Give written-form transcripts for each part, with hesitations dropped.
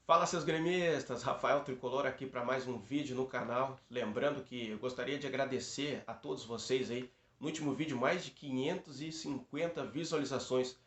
Fala seus gremistas, Rafael Tricolor aqui para mais um vídeo no canal. Lembrando que eu gostaria de agradecer a todos vocês aí. No último vídeo mais de 550 visualizações.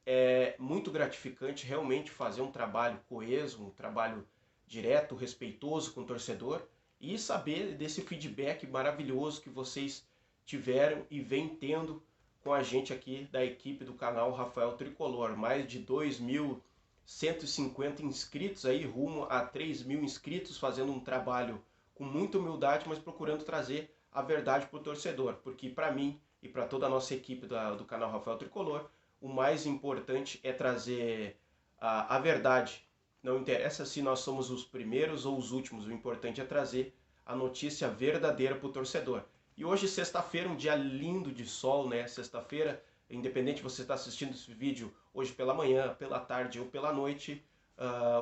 É muito gratificante realmente fazer um trabalho coeso, um trabalho direto, respeitoso com o torcedor e saber desse feedback maravilhoso que vocês tiveram e vem tendo com a gente aqui da equipe do canal Rafael Tricolor. Mais de 2.150 inscritos aí, rumo a 3.000 inscritos, fazendo um trabalho com muita humildade, mas procurando trazer a verdade para o torcedor. Porque para mim e para toda a nossa equipe do canal Rafael Tricolor, o mais importante é trazer a verdade. Não interessa se nós somos os primeiros ou os últimos, o importante é trazer a notícia verdadeira para o torcedor. E hoje, sexta-feira, um dia lindo de sol, né? Sexta-feira, independente de você estar assistindo esse vídeo hoje pela manhã, pela tarde ou pela noite,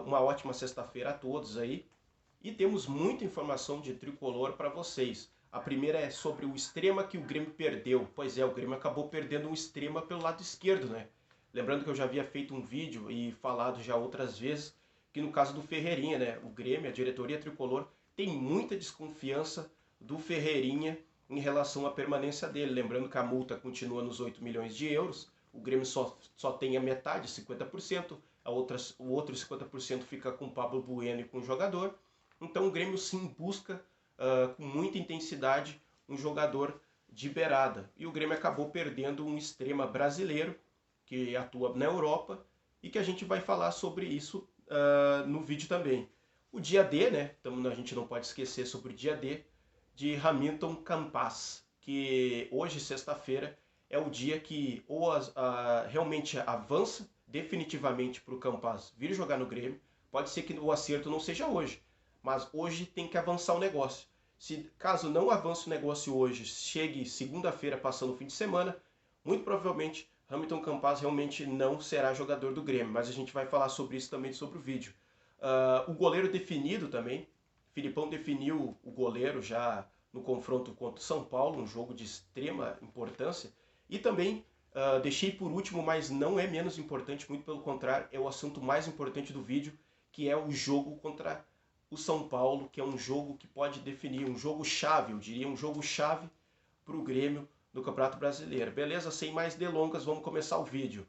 uma ótima sexta-feira a todos aí. E temos muita informação de tricolor para vocês. A primeira é sobre o extrema que o Grêmio perdeu. Pois é, o Grêmio acabou perdendo um extrema pelo lado esquerdo, né? Lembrando que eu já havia feito um vídeo e falado já outras vezes que no caso do Ferreirinha, né? O Grêmio, a diretoria tricolor, tem muita desconfiança do Ferreirinha em relação à permanência dele. Lembrando que a multa continua nos 8 milhões de euros, o Grêmio só tem a metade, 50%, o outro 50% fica com o Pablo Bueno e com o jogador. Então o Grêmio sim busca com muita intensidade um jogador de beirada. E o Grêmio acabou perdendo um extrema brasileiro que atua na Europa e que a gente vai falar sobre isso no vídeo também. O dia D, né? Então a gente não pode esquecer sobre o dia D de Hamilton Campas, que hoje, sexta-feira, é o dia que ou realmente avança definitivamente para o Campas vir jogar no Grêmio. Pode ser que o acerto não seja hoje, mas hoje tem que avançar o negócio. Se caso não avance o negócio hoje, chegue segunda-feira passando o fim de semana, muito provavelmente Hamilton Campas realmente não será jogador do Grêmio, mas a gente vai falar sobre isso também sobre o vídeo. O goleiro definido também, Filipão definiu o goleiro já no confronto contra o São Paulo, um jogo de extrema importância, e também deixei por último, mas não é menos importante, muito pelo contrário, é o assunto mais importante do vídeo, que é o jogo contra o São Paulo, que é um jogo que pode definir, um jogo chave, eu diria, um jogo chave para o Grêmio no Campeonato Brasileiro. Beleza? Sem mais delongas, vamos começar o vídeo.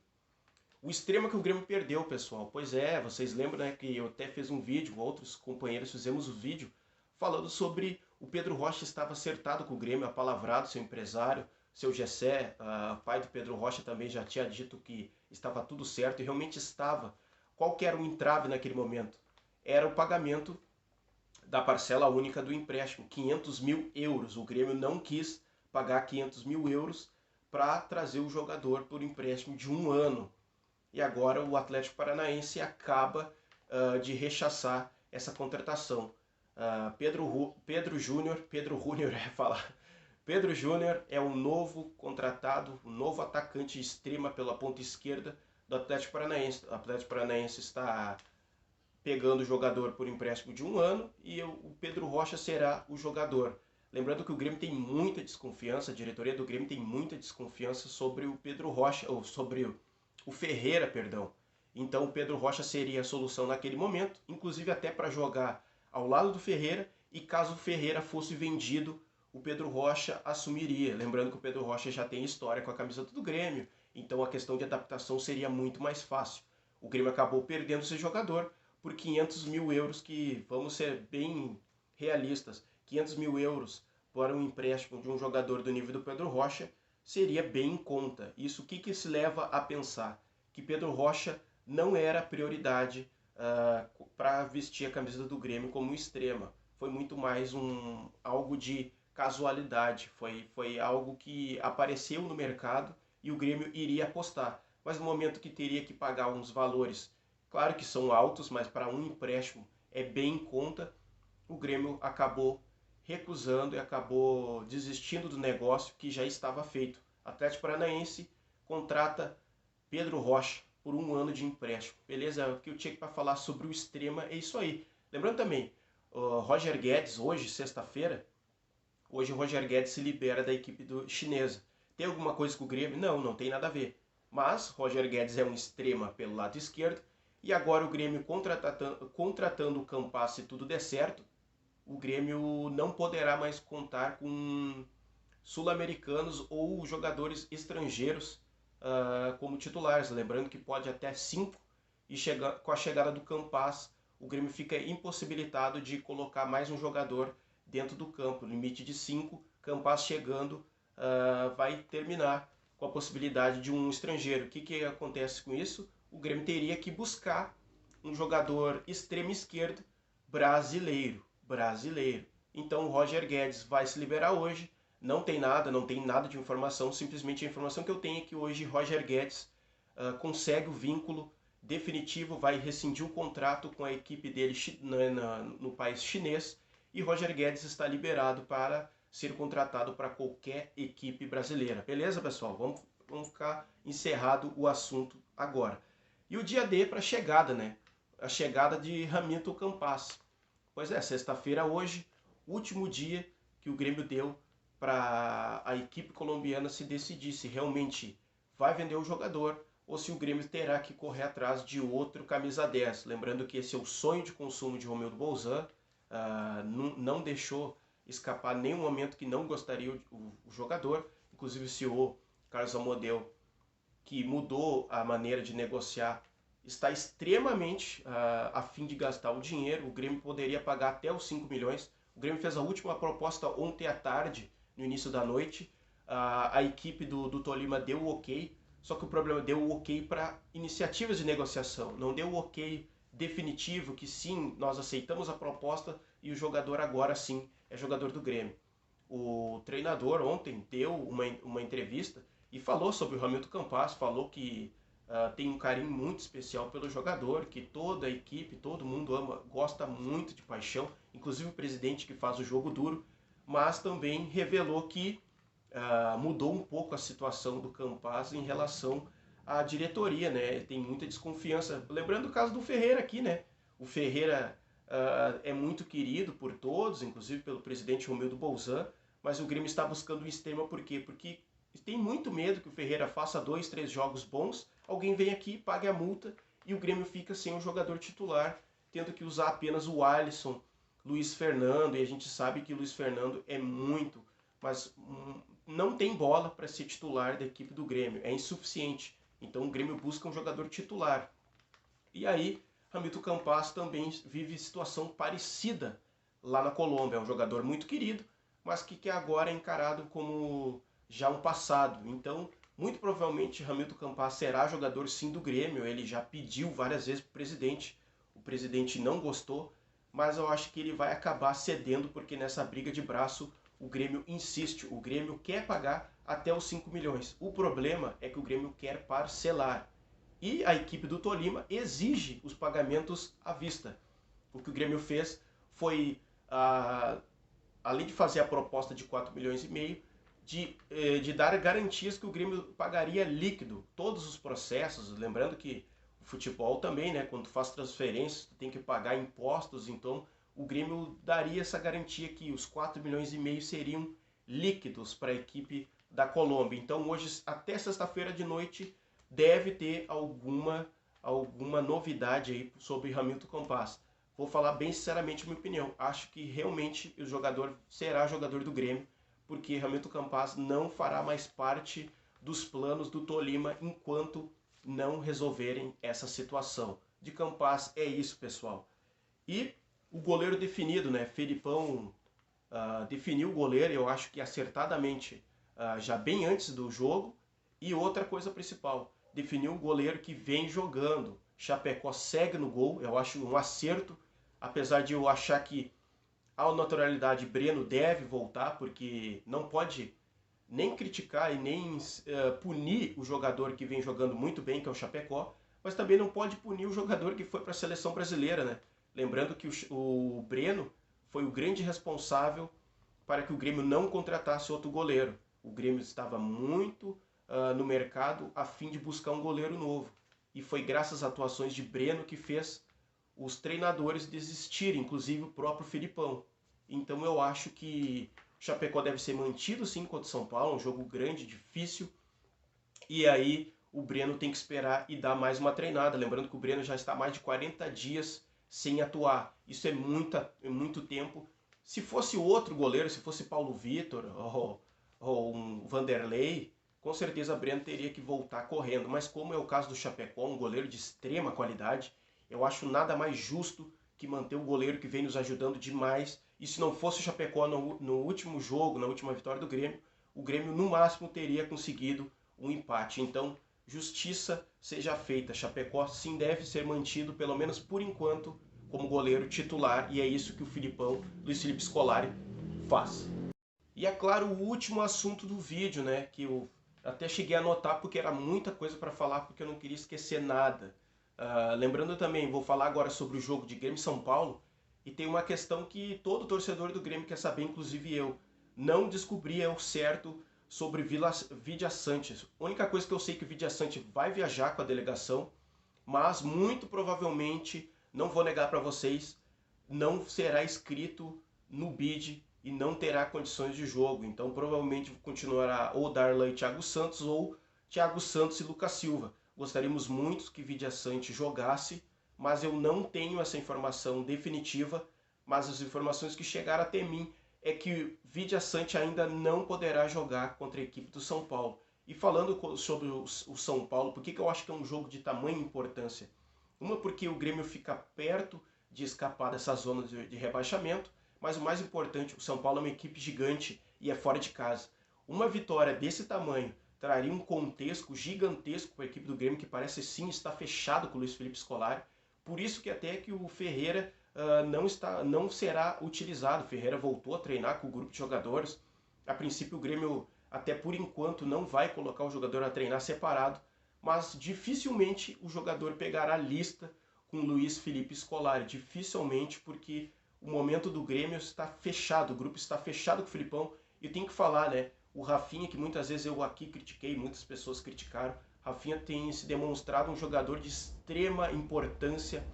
O extremo que o Grêmio perdeu, pessoal. Pois é, vocês lembram, né, que eu até fiz um vídeo, outros companheiros fizemos um vídeo falando sobre o Pedro Rocha estava acertado com o Grêmio, apalavrado, seu empresário, seu Gessé, pai do Pedro Rocha também já tinha dito que estava tudo certo e realmente estava. Qual que era o entrave naquele momento? Era o pagamento da parcela única do empréstimo, 500 mil euros. O Grêmio não quis pagar 500 mil euros para trazer o jogador por empréstimo de um ano. E agora o Atlético Paranaense acaba de rechaçar essa contratação. Pedro Júnior, Pedro Júnior é o novo contratado, o novo atacante extrema pela ponta esquerda do Atlético Paranaense. O Atlético Paranaense está pegando o jogador por empréstimo de um ano e o Pedro Rocha será o jogador. Lembrando que o Grêmio tem muita desconfiança, a diretoria do Grêmio tem muita desconfiança sobre o Pedro Rocha, ou sobre o Ferreira, perdão. Então o Pedro Rocha seria a solução naquele momento, inclusive até para jogar ao lado do Ferreira, e caso o Ferreira fosse vendido, o Pedro Rocha assumiria. Lembrando que o Pedro Rocha já tem história com a camiseta do Grêmio, então a questão de adaptação seria muito mais fácil. O Grêmio acabou perdendo esse jogador por 500 mil euros, que, vamos ser bem realistas, 500 mil euros para um empréstimo de um jogador do nível do Pedro Rocha seria bem em conta. Isso o que se leva a pensar? Que Pedro Rocha não era prioridade para vestir a camiseta do Grêmio como extrema. Foi muito mais algo de casualidade, foi algo que apareceu no mercado e o Grêmio iria apostar. Mas no momento que teria que pagar uns valores, claro que são altos, mas para um empréstimo é bem em conta, o Grêmio acabou recusando e acabou desistindo do negócio que já estava feito. Atlético Paranaense contrata Pedro Rocha por um ano de empréstimo. Beleza? O que eu tinha para falar sobre o extrema é isso aí. Lembrando também, o Roger Guedes, hoje, sexta-feira, hoje o Roger Guedes se libera da equipe chinesa. Tem alguma coisa com o Grêmio? Não, não tem nada a ver. Mas Roger Guedes é um extrema pelo lado esquerdo E agora o Grêmio contratando o Campas, se tudo der certo, o Grêmio não poderá mais contar com sul-americanos ou jogadores estrangeiros como titulares. Lembrando que pode até 5, e com a chegada do Campas, o Grêmio fica impossibilitado de colocar mais um jogador dentro do campo. Limite de 5, Campas chegando vai terminar com a possibilidade de um estrangeiro. O que acontece com isso? O Grêmio teria que buscar um jogador extremo esquerdo brasileiro. Então o Roger Guedes vai se liberar hoje. Não tem nada de informação. Simplesmente a informação que eu tenho é que hoje Roger Guedes consegue o vínculo definitivo, vai rescindir o contrato com a equipe dele no país chinês, e Roger Guedes está liberado para ser contratado para qualquer equipe brasileira. Beleza, pessoal? Vamos ficar encerrado o assunto agora. E o dia D para a chegada, né? A chegada de Hamilton Campas. Pois é, sexta-feira hoje, último dia que o Grêmio deu para a equipe colombiana se decidir se realmente vai vender o jogador ou se o Grêmio terá que correr atrás de outro camisa 10. Lembrando que esse é o sonho de consumo de Romildo Bolzan, não deixou escapar nenhum momento que não gostaria o jogador. Inclusive o CEO Carlos Amodeu, que mudou a maneira de negociar, está extremamente a fim de gastar o dinheiro. O Grêmio poderia pagar até os 5 milhões. O Grêmio fez a última proposta ontem à tarde, no início da noite. A equipe do Tolima deu o ok, só que o problema deu o ok para iniciativas de negociação, não deu o ok definitivo que sim, nós aceitamos a proposta e o jogador agora sim é jogador do Grêmio. O treinador ontem deu uma entrevista e falou sobre o Hamilton Campas, falou que tem um carinho muito especial pelo jogador, que toda a equipe, todo mundo ama, gosta muito de paixão, inclusive o presidente que faz o jogo duro, mas também revelou que mudou um pouco a situação do Campas em relação à diretoria, né? Tem muita desconfiança. Lembrando o caso do Ferreira aqui, né? O Ferreira é muito querido por todos, inclusive pelo presidente Romildo Bolzan, mas o Grêmio está buscando um extremo. Por quê? Porque tem muito medo que o Ferreira faça 2, 3 jogos bons, alguém vem aqui, pague a multa e o Grêmio fica sem um jogador titular, tendo que usar apenas o Alisson, Luiz Fernando, e a gente sabe que Luiz Fernando é muito, mas não tem bola para ser titular da equipe do Grêmio, é insuficiente. Então o Grêmio busca um jogador titular. E aí, Hamilton Campas também vive situação parecida lá na Colômbia. É um jogador muito querido, mas que agora é encarado como já um passado. Então, muito provavelmente, Hamilton Campas será jogador sim do Grêmio. Ele já pediu várias vezes para o presidente não gostou, mas eu acho que ele vai acabar cedendo, porque nessa briga de braço o Grêmio insiste, o Grêmio quer pagar até os 5 milhões. O problema é que o Grêmio quer parcelar. E a equipe do Tolima exige os pagamentos à vista. O que o Grêmio fez foi, além de fazer a proposta de 4 milhões e meio, de dar garantias que o Grêmio pagaria líquido todos os processos. Lembrando que o futebol também, né, quando tu faz transferências, tu tem que pagar impostos, então o Grêmio daria essa garantia que os 4 milhões e meio seriam líquidos para a equipe da Colômbia. Então hoje, até sexta-feira de noite, deve ter alguma novidade aí sobre Hamilton Campas. Vou falar bem sinceramente a minha opinião. Acho que realmente o jogador será jogador do Grêmio, porque Hamilton Campas não fará mais parte dos planos do Tolima enquanto não resolverem essa situação. De Campas é isso, pessoal. E o goleiro definido, né? Felipão definiu o goleiro, eu acho que acertadamente, já bem antes do jogo. E outra coisa principal, definiu o goleiro que vem jogando. Chapecó segue no gol, eu acho um acerto, apesar de eu achar que, ao naturalidade, Breno deve voltar, porque não pode nem criticar e nem punir o jogador que vem jogando muito bem, que é o Chapecó, mas também não pode punir o jogador que foi para a seleção brasileira, né? Lembrando que o Breno foi o grande responsável para que o Grêmio não contratasse outro goleiro. O Grêmio estava muito no mercado a fim de buscar um goleiro novo. E foi graças às atuações de Breno que fez os treinadores desistirem, inclusive o próprio Felipão. Então eu acho que o Chapecó deve ser mantido sim contra o São Paulo, um jogo grande, difícil. E aí o Breno tem que esperar e dar mais uma treinada. Lembrando que o Breno já está há mais de 40 dias sem atuar. Isso é muito tempo. Se fosse outro goleiro, se fosse Paulo Vitor ou um Vanderlei, com certeza o Breno teria que voltar correndo. Mas como é o caso do Chapecó, um goleiro de extrema qualidade, eu acho nada mais justo que manter o goleiro que vem nos ajudando demais. E se não fosse o Chapecó no último jogo, na última vitória do Grêmio, o Grêmio no máximo teria conseguido um empate. Então, justiça seja feita. Chapecó sim deve ser mantido, pelo menos por enquanto, como goleiro titular. E é isso que o Filipão, Luiz Felipe Scolari, faz. E é claro, o último assunto do vídeo, né, que eu até cheguei a anotar porque era muita coisa para falar, porque eu não queria esquecer nada. Lembrando também, vou falar agora sobre o jogo de Grêmio São Paulo, e tem uma questão que todo torcedor do Grêmio quer saber, inclusive eu. Não descobri ao certo sobre Vidia Sante. A única coisa que eu sei é que o Vidia Sante vai viajar com a delegação, mas muito provavelmente, não vou negar para vocês, não será inscrito no bid e não terá condições de jogo. Então provavelmente continuará ou Darlan e Thiago Santos ou Thiago Santos e Lucas Silva. Gostaríamos muito que Vidia Sante jogasse, mas eu não tenho essa informação definitiva, mas as informações que chegaram até mim é que Vidia Sante ainda não poderá jogar contra a equipe do São Paulo. E falando sobre o São Paulo, por que eu acho que é um jogo de tamanha importância? Uma, porque o Grêmio fica perto de escapar dessa zona de rebaixamento, mas o mais importante, o São Paulo é uma equipe gigante e é fora de casa. Uma vitória desse tamanho traria um contexto gigantesco para a equipe do Grêmio, que parece sim estar fechado com o Luiz Felipe Scolari. Por isso que até que o Ferreira não será utilizado. O Ferreira voltou a treinar com o grupo de jogadores. A princípio o Grêmio, até por enquanto, não vai colocar o jogador a treinar separado, mas dificilmente o jogador pegará a lista com o Luiz Felipe Scolari. Dificilmente, porque o momento do Grêmio está fechado, o grupo está fechado com o Filipão. E tem que falar, né? O Rafinha, que muitas vezes eu aqui critiquei, muitas pessoas criticaram, Rafinha tem se demonstrado um jogador de extrema importância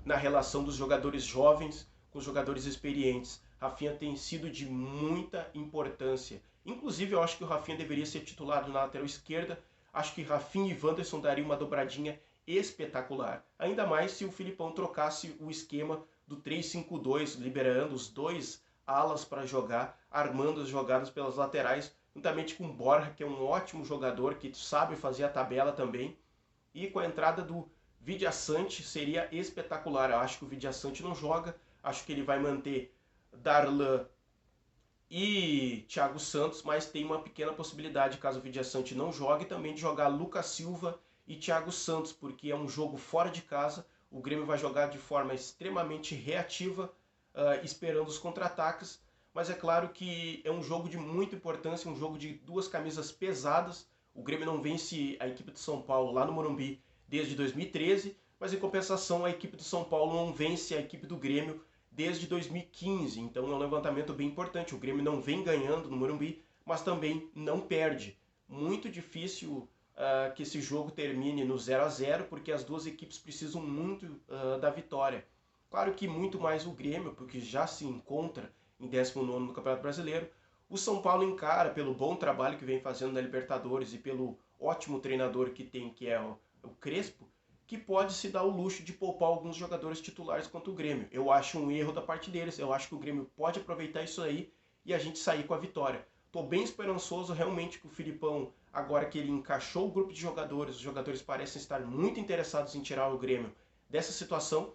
na relação dos jogadores jovens com os jogadores experientes. Rafinha tem sido de muita importância. Inclusive, eu acho que o Rafinha deveria ser titulado na lateral esquerda. Acho que Rafinha e Wanderson daria uma dobradinha espetacular. Ainda mais se o Filipão trocasse o esquema do 3-5-2, liberando os dois alas para jogar, armando as jogadas pelas laterais, juntamente com o Borja, que é um ótimo jogador, que sabe fazer a tabela também. E com a entrada do Vidia Sante seria espetacular. Eu acho que o Vidia Sante não joga, acho que ele vai manter Darlan e Thiago Santos, mas tem uma pequena possibilidade, caso o Vidia Sante não jogue, também de jogar Lucas Silva e Thiago Santos, porque é um jogo fora de casa. O Grêmio vai jogar de forma extremamente reativa, esperando os contra-ataques, mas é claro que é um jogo de muita importância, um jogo de duas camisas pesadas. O Grêmio não vence a equipe de São Paulo lá no Morumbi desde 2013, mas em compensação a equipe do São Paulo não vence a equipe do Grêmio desde 2015, então é um levantamento bem importante. O Grêmio não vem ganhando no Morumbi, mas também não perde. Muito difícil que esse jogo termine no 0-0, porque as duas equipes precisam muito da vitória. Claro que muito mais o Grêmio, porque já se encontra em 19º no Campeonato Brasileiro. O São Paulo encara, pelo bom trabalho que vem fazendo na Libertadores e pelo ótimo treinador que tem, que é o Crespo, que pode se dar o luxo de poupar alguns jogadores titulares contra o Grêmio. Eu acho um erro da parte deles, eu acho que o Grêmio pode aproveitar isso aí e a gente sair com a vitória. Estou bem esperançoso realmente que o Filipão, agora que ele encaixou o grupo de jogadores, os jogadores parecem estar muito interessados em tirar o Grêmio dessa situação,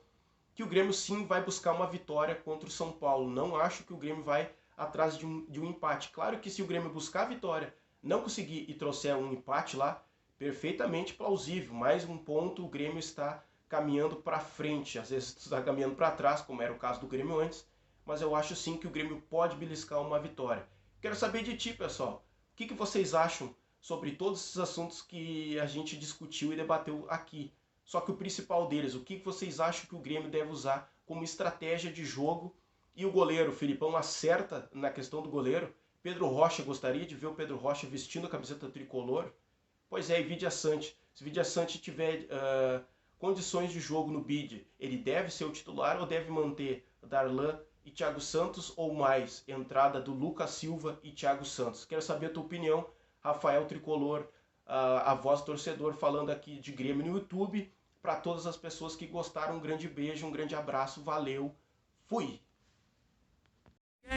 que o Grêmio sim vai buscar uma vitória contra o São Paulo. Não acho que o Grêmio vai atrás de um empate. Claro que se o Grêmio buscar a vitória, não conseguir e trouxer um empate lá, perfeitamente plausível. Mais um ponto, o Grêmio está caminhando para frente. Às vezes está caminhando para trás, como era o caso do Grêmio antes, mas eu acho sim que o Grêmio pode beliscar uma vitória. Quero saber de ti, pessoal. O que vocês acham sobre todos esses assuntos que a gente discutiu e debateu aqui? Só que o principal deles, o que vocês acham que o Grêmio deve usar como estratégia de jogo? E o goleiro, o Filipão acerta na questão do goleiro. Pedro Rocha, gostaria de ver o Pedro Rocha vestindo a camiseta tricolor? Pois é, e Vidia Sante. Se Vidia Sante tiver condições de jogo no bid, ele deve ser o titular ou deve manter Darlan e Thiago Santos, ou mais, entrada do Lucas Silva e Thiago Santos? Quero saber a tua opinião, Rafael Tricolor, a voz do torcedor falando aqui de Grêmio no YouTube. Para todas as pessoas que gostaram, um grande beijo, um grande abraço, valeu, fui!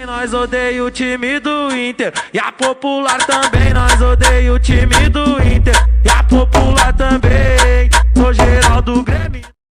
Nós odeia o time do Inter e a Popular também. Nós odeia o time do Inter e a Popular também. Sou geral do Grêmio.